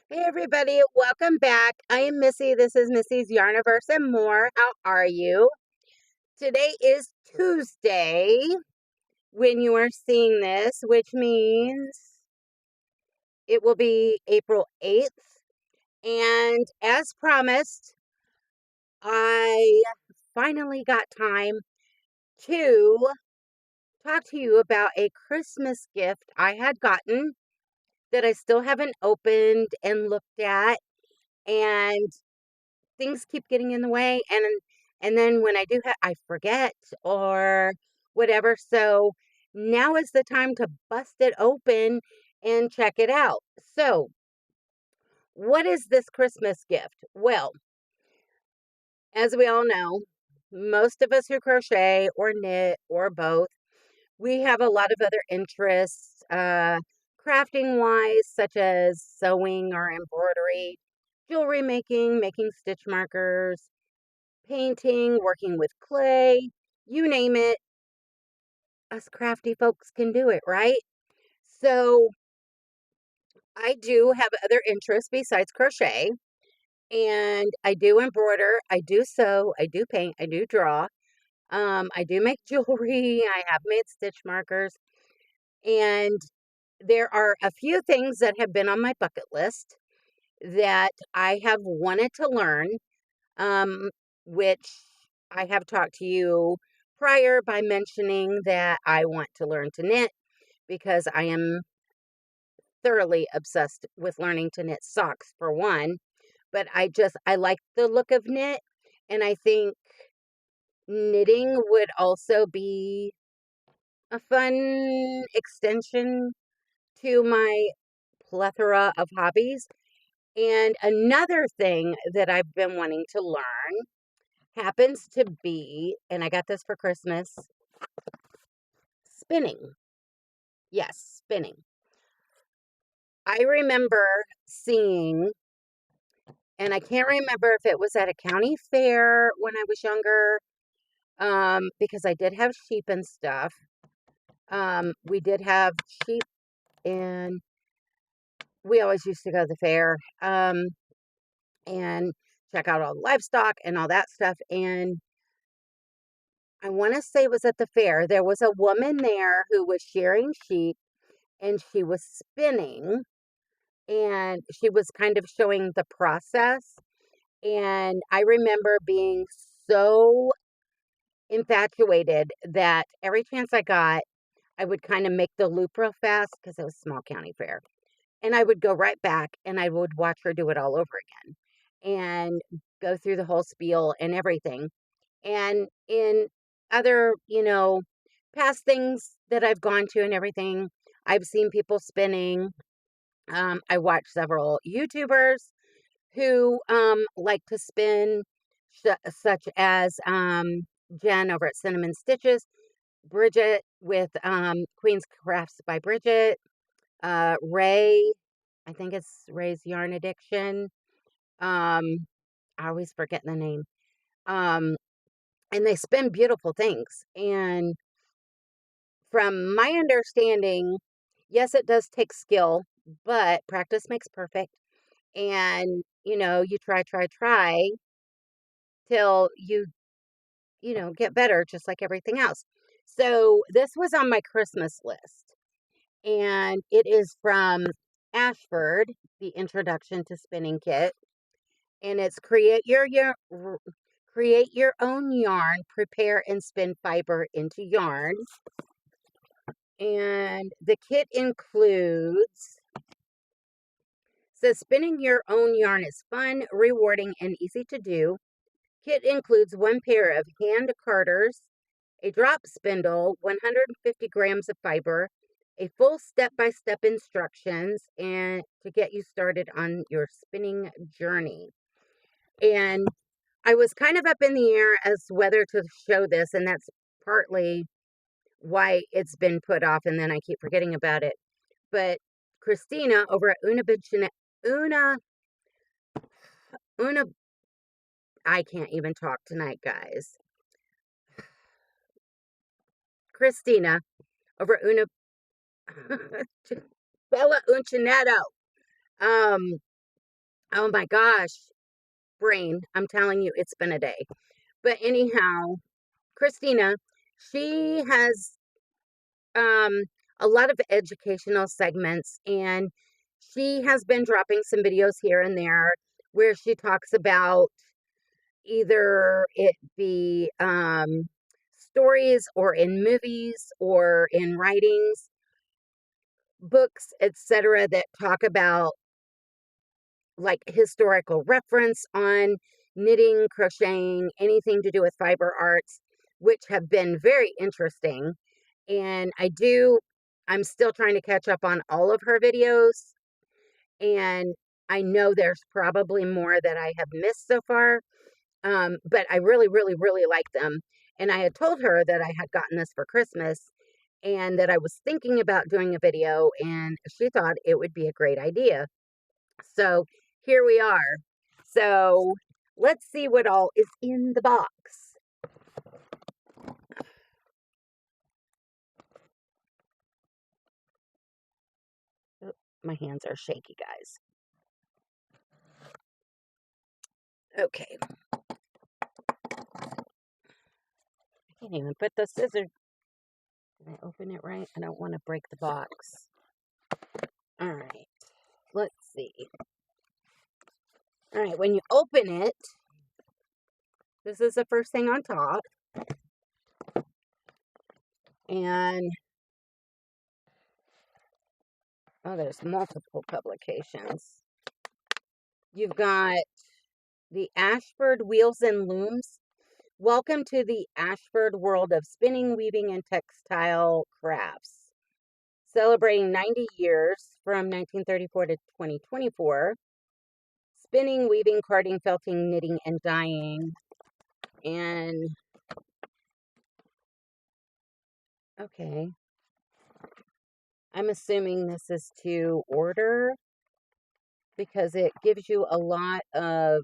Hey everybody, welcome back. I am Missy. This is Missy's Yarniverse and more. How are you? Today is Tuesday when you are seeing this, which means it will be April 8th. And as promised, I finally got time to talk to you about a Christmas gift I had gotten that I still haven't opened and looked at. And things keep getting in the way, and then when I do I forget or whatever. So now is the time to bust it open and check it out. So, what is this Christmas gift? Well, as we all know, most of us who crochet or knit or both, we have a lot of other interests, crafting wise, such as sewing or embroidery, jewelry making, making stitch markers, painting, working with clay, you name it, us crafty folks can do it, right? So I do have other interests besides crochet, and I do embroider, I do sew, I do paint, I do draw, I do make jewelry, I have made stitch markers, and there are a few things that have been on my bucket list that I have wanted to learn, um, which I have talked to you prior by mentioning that I want to learn to knit because I am thoroughly obsessed with learning to knit socks for one, but I like the look of knit, and I think knitting would also be a fun extension to my plethora of hobbies. And another thing that I've been wanting to learn happens to be, and I got this for Christmas, spinning. Yes, spinning. I remember seeing, and I can't remember if it was at a county fair when I was younger, because I did have sheep and stuff. We did have sheep, and we always used to go to the fair, and check out all the livestock and all that stuff. And I want to say it was at the fair. There was a woman there who was shearing sheep, and she was spinning, and she was kind of showing the process. And I remember being so infatuated that every chance I got, I would kind of make the loop real fast because it was a small county fair. And I would go right back and I would watch her do it all over again and go through the whole spiel and everything. And in other, past things that I've gone to and everything, I've seen people spinning. I watched several YouTubers who like to spin, such as Jen over at Cinnamon Stitches, Bridget with Queen's Crafts by Bridget, Ray, I think it's Ray's Yarn Addiction. I always forget the name. Um, and they spin beautiful things. And from my understanding, yes, it does take skill, but practice makes perfect. And you try till you get better, just like everything else. So this was on my Christmas list, and it is from Ashford, the Introduction to Spinning Kit, and it's create your own yarn, prepare and spin fiber into yarn. And the kit includes, says spinning your own yarn is fun, rewarding, and easy to do. Kit includes one pair of hand carders, a drop spindle, 150 grams of fiber, a full step-by-step instructions, and to get you started on your spinning journey. And I was kind of up in the air as whether to show this, and that's partly why it's been put off, and then I keep forgetting about it. But Christina over at Una, Una, I can't even talk tonight, guys. Christina over at Una, Bella Uncinetto, Oh my gosh, brain, I'm telling you, it's been a day. But anyhow, Christina, she has um, a lot of educational segments, and she has been dropping some videos here and there where she talks about either it be stories or in movies or in writings, books, etc., that talk about like historical reference on knitting, crocheting, anything to do with fiber arts, which have been very interesting. And I'm still trying to catch up on all of her videos. And I know there's probably more that I have missed so far. But I really, really, really like them. And I had told her that I had gotten this for Christmas and that I was thinking about doing a video, and she thought it would be a great idea. So here we are. So let's see what all is in the box. Oh, my hands are shaky, guys. Okay. I can't even put the scissors. Did I open it right? I don't want to break the box. All right. Let's see. All right. When you open it, this is the first thing on top. And oh, there's multiple publications. You've got the Ashford Wheels and Looms. Welcome to the Ashford world of spinning, weaving, and textile crafts. Celebrating 90 years from 1934 to 2024. Spinning, weaving, carding, felting, knitting, and dyeing. And okay, I'm assuming this is to order because it gives you a lot of,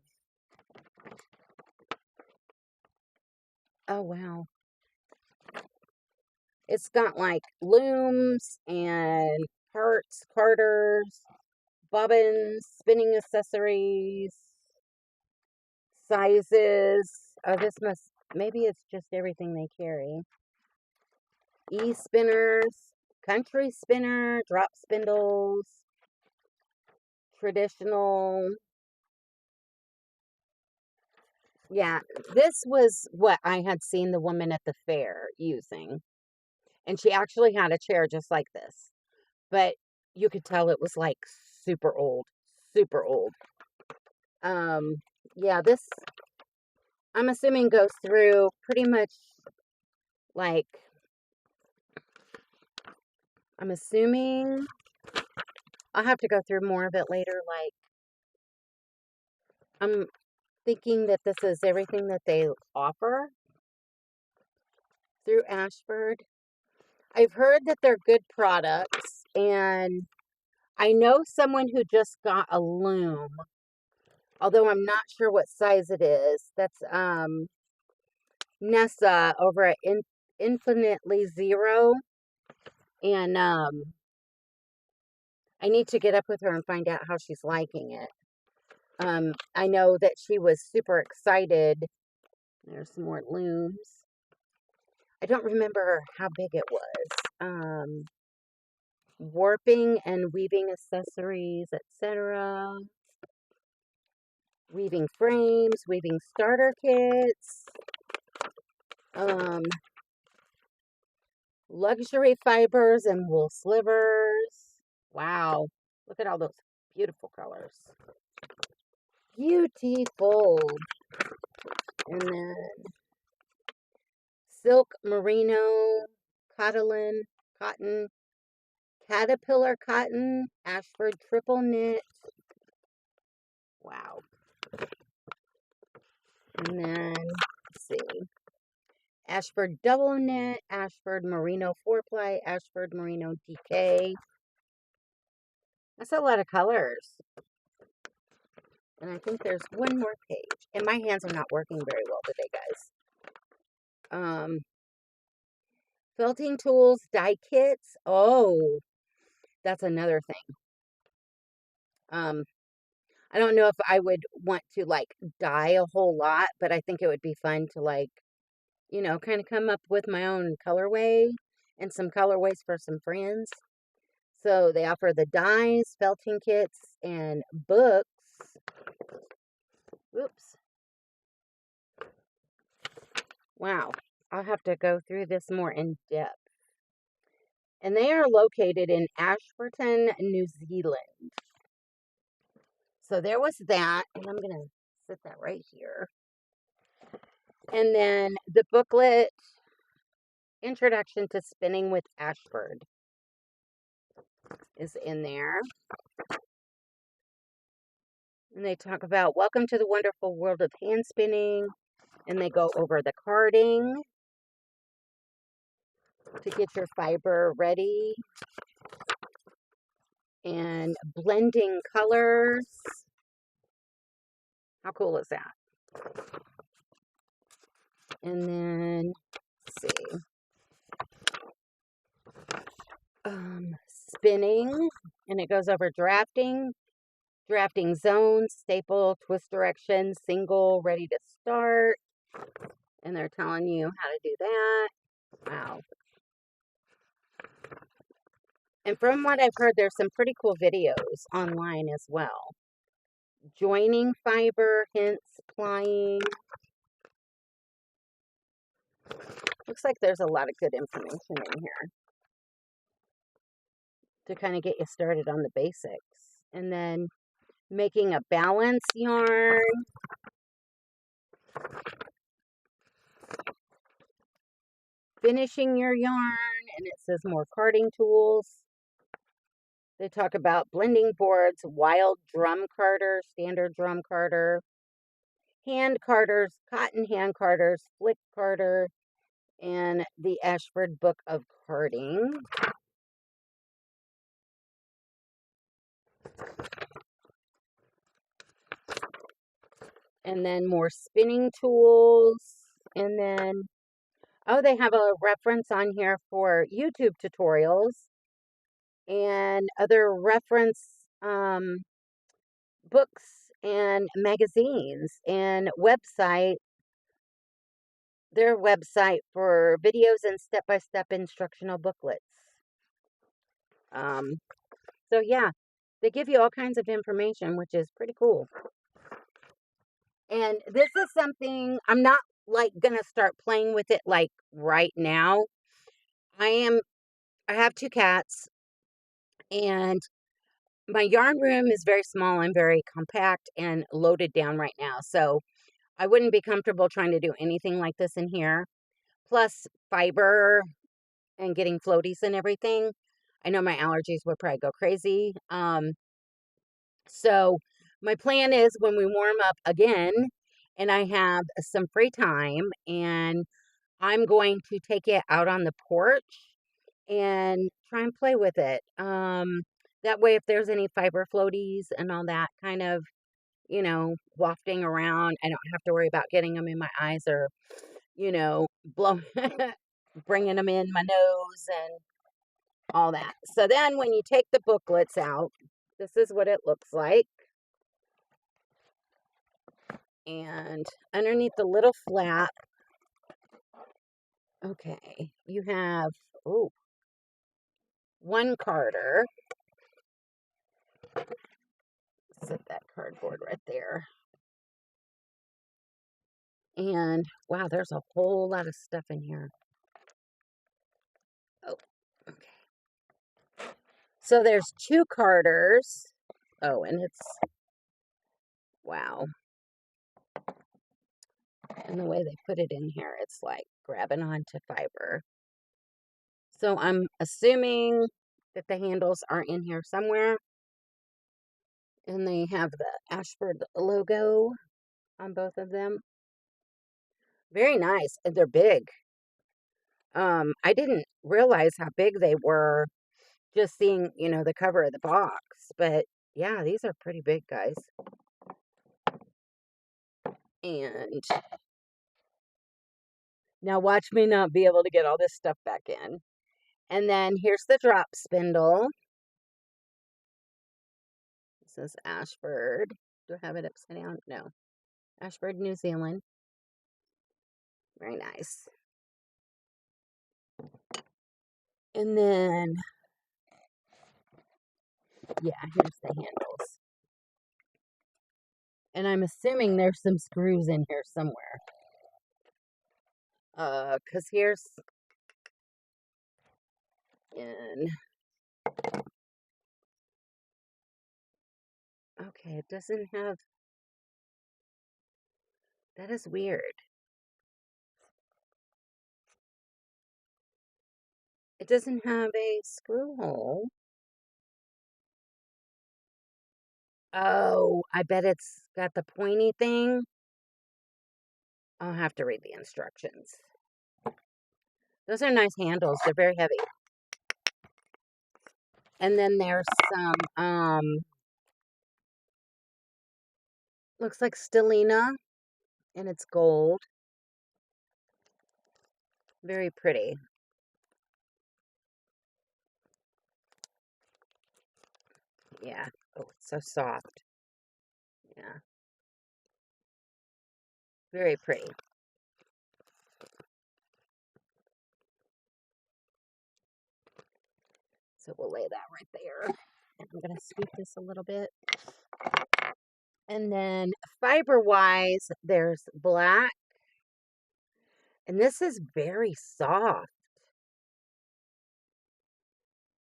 oh wow. It's got like looms and parts, carders, bobbins, spinning accessories, sizes. Oh, this must, maybe it's just everything they carry. E-spinners, country spinner, drop spindles, traditional. Yeah, this was what I had seen the woman at the fair using. And she actually had a chair just like this. But you could tell it was like super old, super old. Um, yeah, this I'm assuming goes through pretty much like, I'm assuming I'll have to go through more of it later. Like, I'm thinking that this is everything that they offer through Ashford. I've heard that they're good products, and I know someone who just got a loom, although I'm not sure what size it is. That's Nessa over at Infinitely Zero, and I need to get up with her and find out how she's liking it. I know that she was super excited. There's some more looms. I don't remember how big it was. Warping and weaving accessories, etc. Weaving frames, weaving starter kits. Luxury fibers and wool slivers. Wow. Look at all those beautiful colors. Beautiful. And then silk, merino, cotton, caterpillar cotton, Ashford triple knit. Wow. And then, let's see, Ashford double knit, Ashford merino 4-ply, Ashford merino DK. That's a lot of colors. And I think there's one more page. And my hands are not working very well today, guys. Felting tools, die kits. Oh, that's another thing. I don't know if I would want to like dye a whole lot, but I think it would be fun to like, kind of come up with my own colorway and some colorways for some friends. So they offer the dyes, felting kits, and books. Oops. Wow. I'll have to go through this more in depth. And they are located in Ashford, New Zealand. So there was that, and I'm going to set that right here. And then the booklet, Introduction to Spinning with Ashford, is in there. And they talk about welcome to the wonderful world of hand spinning. And they go over the carding to get your fiber ready. And blending colors. How cool is that? And then, let's see. Spinning. And it goes over drafting zones, staple, twist direction, single, ready to start. And they're telling you how to do that. Wow. And from what I've heard, there's some pretty cool videos online as well. Joining fiber, hints, plying. Looks like there's a lot of good information in here to kind of get you started on the basics. And then making a balance yarn. Finishing your yarn, and it says more carding tools. They talk about blending boards, wild drum carder, standard drum carder, hand carders, cotton hand carders, flick carder, and the Ashford Book of Carding. And then more spinning tools. And then, oh, they have a reference on here for YouTube tutorials and other reference books and magazines and their website for videos and step-by-step instructional booklets. So yeah, they give you all kinds of information, which is pretty cool. And this is something I'm not like gonna start playing with it like right now. I have 2 cats, and my yarn room is very small and very compact and loaded down right now. So I wouldn't be comfortable trying to do anything like this in here. Plus fiber and getting floaties and everything. I know my allergies would probably go crazy. So my plan is when we warm up again and I have some free time, and I'm going to take it out on the porch and try and play with it. That way, if there's any fiber floaties and all that kind of, wafting around, I don't have to worry about getting them in my eyes or, blow, bringing them in my nose and all that. So then when you take the booklets out, this is what it looks like. And underneath the little flap, okay, you have, one carder. Set that cardboard right there. And wow, there's a whole lot of stuff in here. Oh, okay. So there's 2 carders. Oh, and it's, wow. And the way they put it in here, it's like grabbing onto fiber. So I'm assuming that the handles are in here somewhere. And they have the Ashford logo on both of them. Very nice. And they're big. I didn't realize how big they were just seeing, the cover of the box. But yeah, these are pretty big, guys. And now watch me not be able to get all this stuff back in. And then here's the drop spindle. This is Ashford. Do I have it upside down? No. Ashford, New Zealand. Very nice. And then, yeah, here's the handles. And I'm assuming there's some screws in here somewhere. Because here's, and, okay, it doesn't have, that is weird. It doesn't have a screw hole. Oh, I bet it's got the pointy thing. I'll have to read the instructions. Those are nice handles. They're very heavy. And then there's some, looks like stellina, and it's gold. Very pretty. Yeah. Oh, it's so soft. Yeah. Very pretty. So we'll lay that right there. And I'm going to scoop this a little bit. And then fiber-wise, there's black. And this is very soft.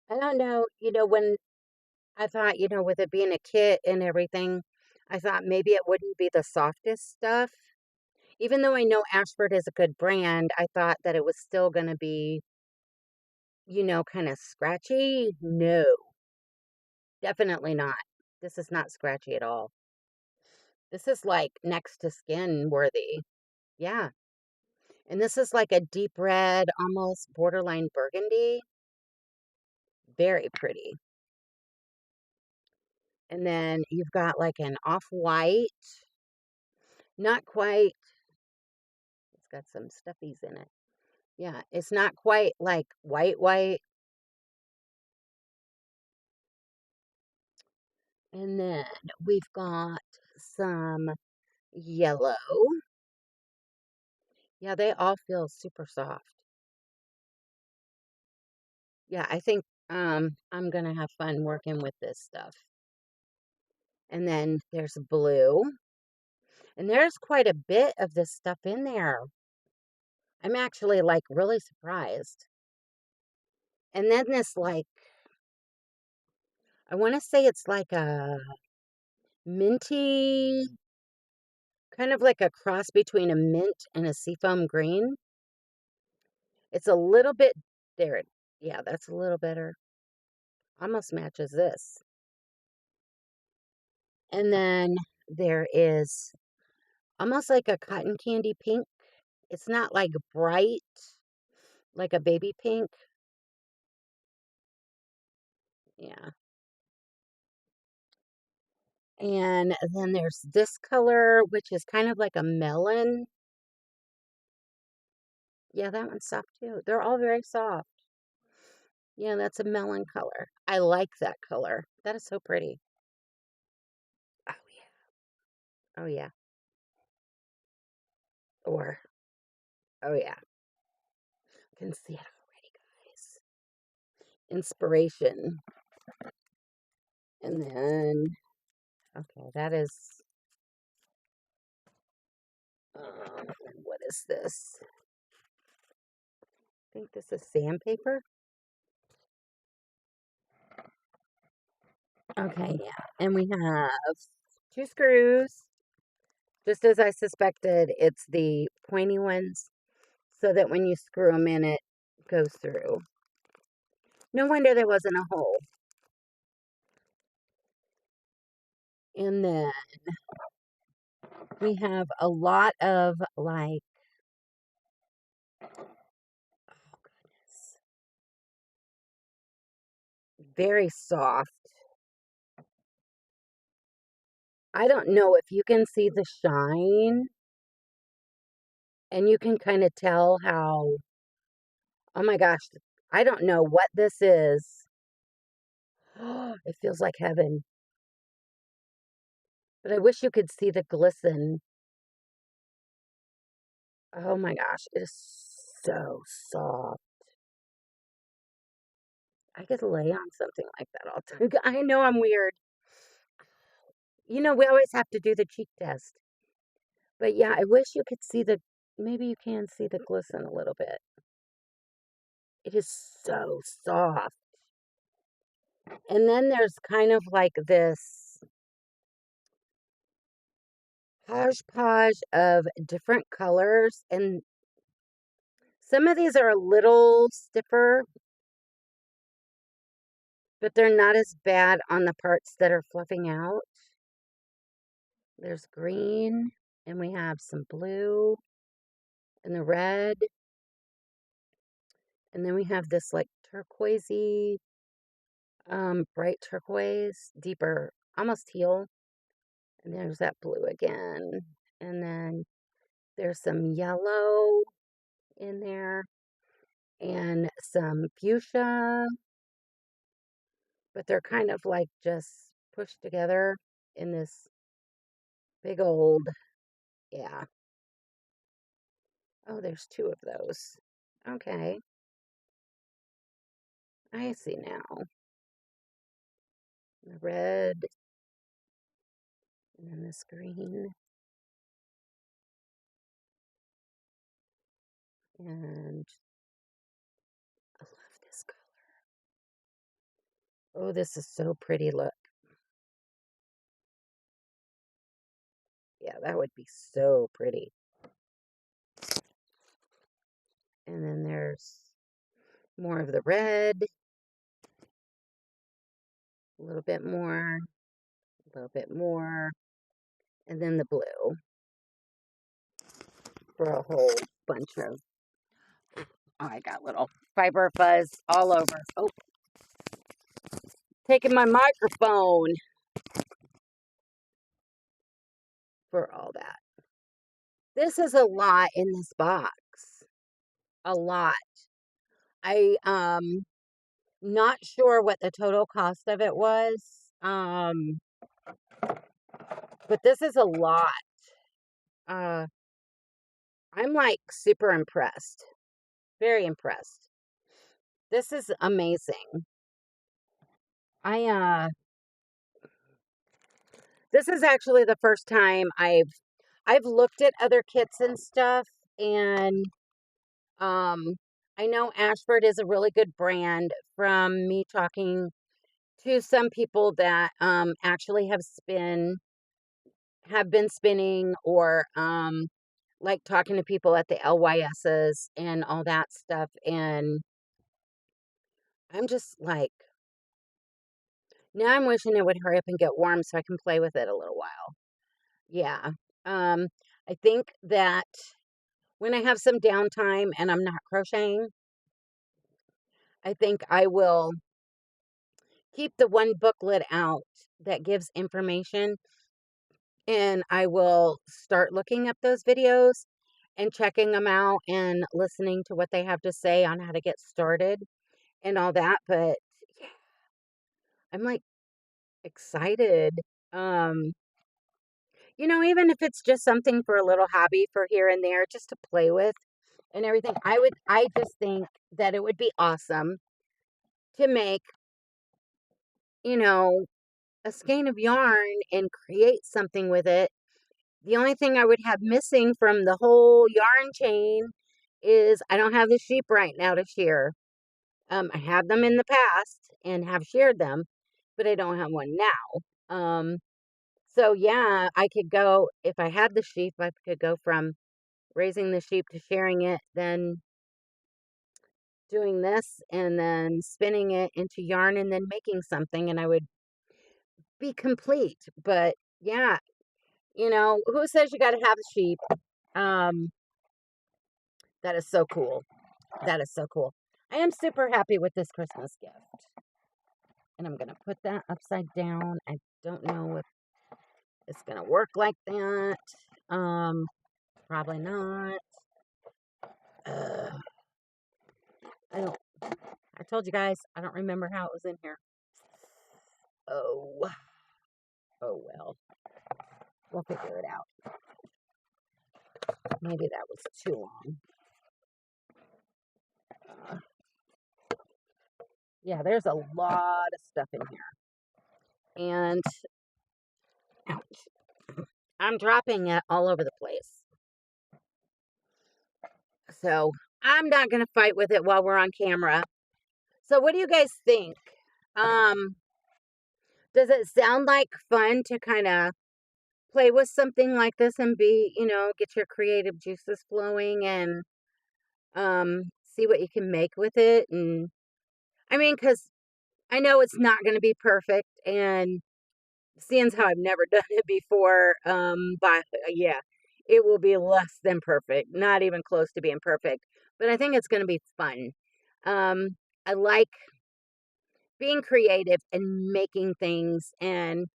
I don't know, when I thought, with it being a kit and everything, I thought maybe it wouldn't be the softest stuff. Even though I know Ashford is a good brand, I thought that it was still going to be, kind of scratchy. No, definitely not. This is not scratchy at all. This is like next to skin worthy. Yeah. And this is like a deep red, almost borderline burgundy. Very pretty. And then you've got like an off-white. Not quite. It's got some stuffies in it. Yeah, it's not quite like white. And then we've got some yellow. Yeah, they all feel super soft. Yeah, I think I'm gonna have fun working with this stuff. And then there's blue. And there's quite a bit of this stuff in there. I'm actually like really surprised. And then this like I want to say it's like a minty, kind of like a cross between a mint and a seafoam green. It's a little bit there. Yeah, that's a little better. Almost matches this. And then there is almost like a cotton candy pink. It's not like bright, like a baby pink. Yeah. And then there's this color, which is kind of like a melon. Yeah, that one's soft too. They're all very soft. Yeah, that's a melon color. I like that color. That is so pretty. Oh, yeah. Oh, yeah. Or, oh, yeah. I can see it already, guys. Inspiration. And then, okay, that is, what is this? I think this is sandpaper. Okay, yeah. And we have 2 screws. Just as I suspected, it's the pointy ones so that when you screw them in, it goes through. No wonder there wasn't a hole. And then we have a lot of like, oh goodness, very soft. I don't know if you can see the shine and you can kind of tell how, oh my gosh, I don't know what this is. It feels like heaven. But I wish you could see the glisten. Oh my gosh, it is so soft. I could lay on something like that all the time. I know I'm weird. You know, we always have to do the cheek test. But yeah, I wish you could see maybe you can see the glisten a little bit. It is so soft. And then there's kind of like this hodgepodge of different colors. And some of these are a little stiffer, but they're not as bad on the parts that are fluffing out. There's green, and we have some blue, and the red, and then we have this like turquoisey, bright turquoise, deeper, almost teal, and there's that blue again, and then there's some yellow in there, and some fuchsia, but they're kind of like just pushed together in this big old, yeah. Oh, there's two of those. Okay, I see now. The red, and then this green, and I love this color. Oh, this is so pretty. Look. Yeah, that would be so pretty. And then there's more of the red, a little bit more, a little bit more, and then the blue for a whole bunch of, oh, I got little fiber fuzz all over. Oh, taking my microphone for all that. This is a lot in this box. A lot. Not sure what the total cost of it was. But this is a lot. I'm like super impressed. Very impressed. This is amazing. This is actually the first time I've looked at other kits and stuff, and I know Ashford is a really good brand from me talking to some people that actually have been spinning, or like talking to people at the LYSs and all that stuff, and I'm just like, now I'm wishing it would hurry up and get warm so I can play with it a little while. Yeah. Um, I think that when I have some downtime and I'm not crocheting, I think I will keep the one booklet out that gives information, and I will start looking up those videos and checking them out and listening to what they have to say on how to get started and all that. But yeah, I'm like excited. Um, even if it's just something for a little hobby for here and there, just to play with and everything, I just think that it would be awesome to make, you know, a skein of yarn and create something with it. The only thing I would have missing from the whole yarn chain is I don't have the sheep right now to shear. I have them in the past and have sheared them, but I don't have one now. So yeah, I could go, if I had the sheep, I could go from raising the sheep to shearing it, then doing this, and then spinning it into yarn, and then making something, and I would be complete. But yeah, who says you got to have a sheep? Um, that is so cool. That is so cool. I am super happy with this Christmas gift. And I'm going to put that upside down. I don't know if it's going to work like that. Probably not. I don't, I told you guys, I don't remember how it was in here. Oh, oh well. We'll figure it out. Maybe that was too long. Yeah, there's a lot of stuff in here. And, ouch, I'm dropping it all over the place. So, I'm not going to fight with it while we're on camera. So, what do you guys think? Does it sound like fun to kind of play with something like this and be, get your creative juices flowing and see what you can make with it? And I mean, because I know it's not going to be perfect, and seeing how I've never done it before, but yeah, it will be less than perfect, not even close to being perfect. But I think it's going to be fun. I like being creative and making things, and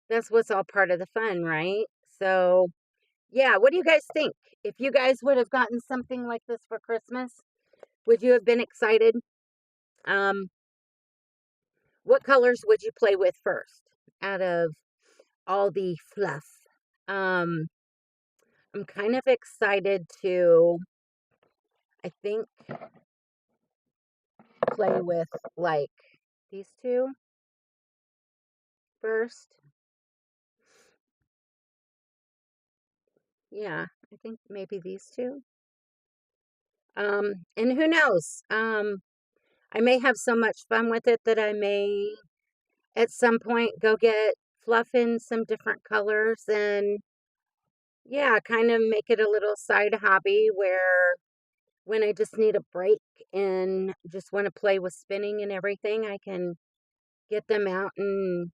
that's what's all part of the fun, right? So, yeah, what do you guys think? If you guys would have gotten something like this for Christmas, would you have been excited? Um, what colors would you play with first out of all the fluff? Um, I'm kind of excited to, I think, play with like these two first. Yeah, I think maybe these two. And who knows? I may have so much fun with it that I may at some point go get fluff in some different colors and yeah, kind of make it a little side hobby where when I just need a break and just want to play with spinning and everything, I can get them out and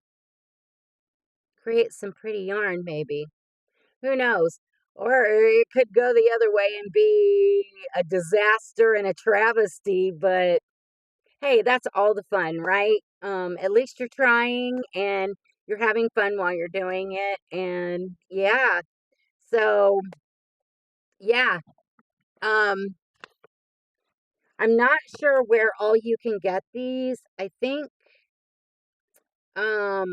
create some pretty yarn maybe. Who knows? Or it could go the other way and be a disaster and a travesty, but hey, that's all the fun, right? At least you're trying and you're having fun while you're doing it. And yeah, so yeah, um, I'm not sure where all you can get these. I think um,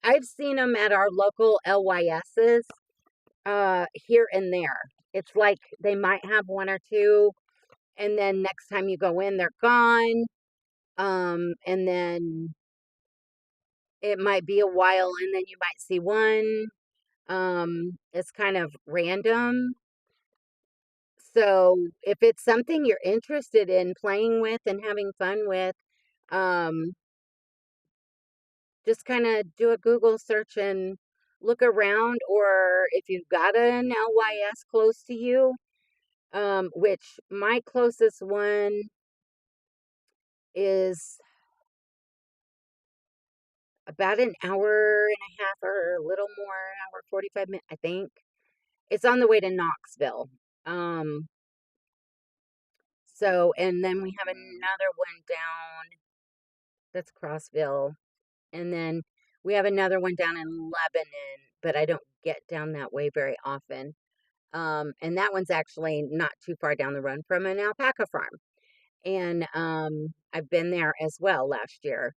I've seen them at our local LYSs here and there. It's like they might have one or two, and then next time you go in, they're gone. And then it might be a while, and then you might see one. It's kind of random. So if it's something you're interested in playing with and having fun with, um, just kind of do a Google search and look around, or if you've got an LYS close to you, which my closest one is about an hour and a half or a little more, hour 45 minutes, I think. It's on the way to Knoxville. Um, so, and then we have another one down that's Crossville. And then we have another one down in Lebanon, but I don't get down that way very often. And that one's actually not too far down the run from an alpaca farm. And I've been there as well last year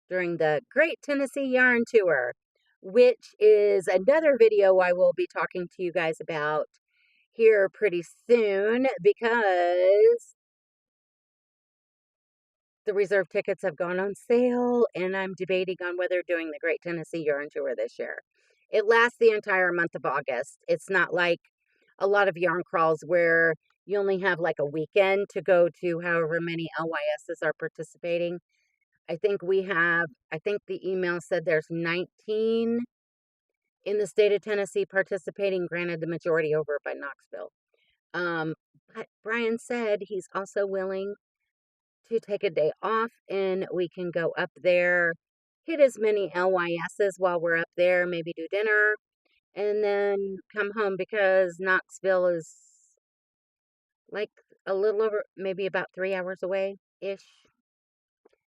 during the Great Tennessee Yarn Tour, which is another video I will be talking to you guys about here pretty soon because the reserve tickets have gone on sale and I'm debating on whether doing the Great Tennessee Yarn Tour this year. It lasts the entire month of August. It's not like a lot of yarn crawls where you only have like a weekend to go to however many LYSs are participating. I think the email said there's 19 in the state of Tennessee participating, granted the majority over by Knoxville. But Brian said he's also willing to take a day off and we can go up there, hit as many LYSs while we're up there, maybe do dinner, and then come home because Knoxville is like a little over, maybe about 3 hours away ish,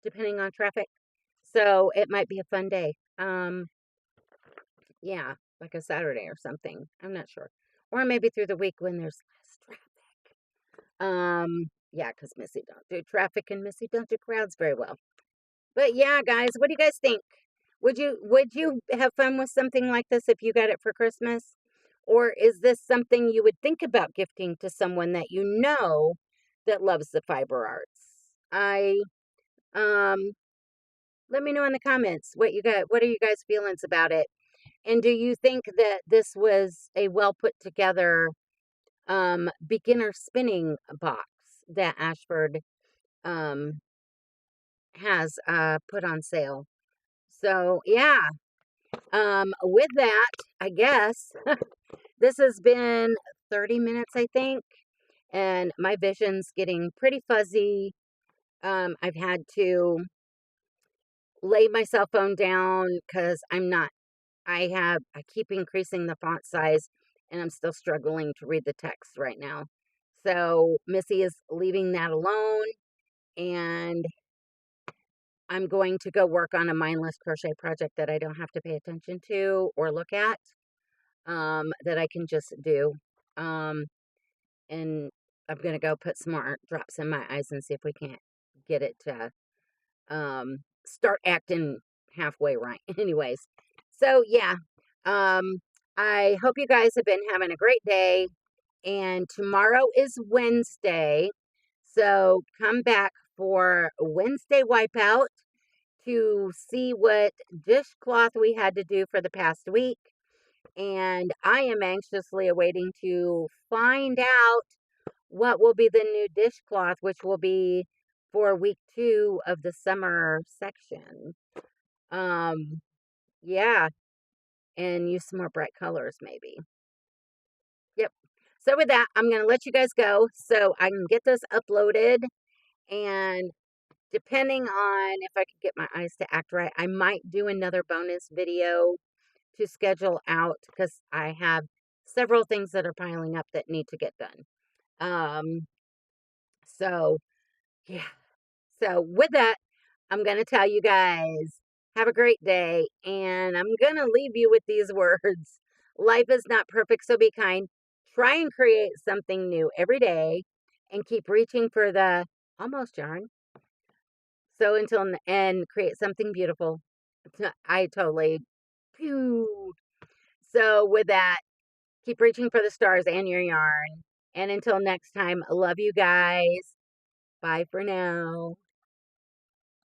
depending on traffic. So it might be a fun day. Yeah, like a Saturday or something. I'm not sure. Or maybe through the week when there's less traffic. Yeah, because Missy don't do traffic and Missy don't do crowds very well. But yeah, guys, what do you guys think? Would you have fun with something like this if you got it for Christmas? Or is this something you would think about gifting to someone that you know that loves the fiber arts? Um Let me know in the comments what you got. What are you guys' feelings about it? And do you think that this was a well put together beginner spinning box that Ashford um has put on sale? So yeah, with that, I guess this has been 30 minutes, I think, and my vision's getting pretty fuzzy. I've had to lay my cell phone down because I keep increasing the font size and I'm still struggling to read the text right now. So Missy is leaving that alone, and I'm going to go work on a mindless crochet project that I don't have to pay attention to or look at, that I can just do. Um, and I'm going to go put some more drops in my eyes and see if we can't get it to start acting halfway right. Anyways, so yeah, um, I hope you guys have been having a great day. And tomorrow is Wednesday, so come back for Wednesday Wipeout to see what dishcloth we had to do for the past week. And I am anxiously awaiting to find out what will be the new dishcloth, which will be for week 2 of the summer section. Yeah, and use some more bright colors maybe. Yep. So with that, I'm going to let you guys go so I can get this uploaded, and depending on if I could get my eyes to act right, I might do another bonus video to schedule out because I have several things that are piling up that need to get done. So yeah. So with that, I'm going to tell you guys, have a great day, and I'm going to leave you with these words. Life is not perfect, so be kind. Try and create something new every day and keep reaching for the almost yarn. So and create something beautiful. I totally, pew. So with that, keep reaching for the stars and your yarn. And until next time, I love you guys. Bye for now.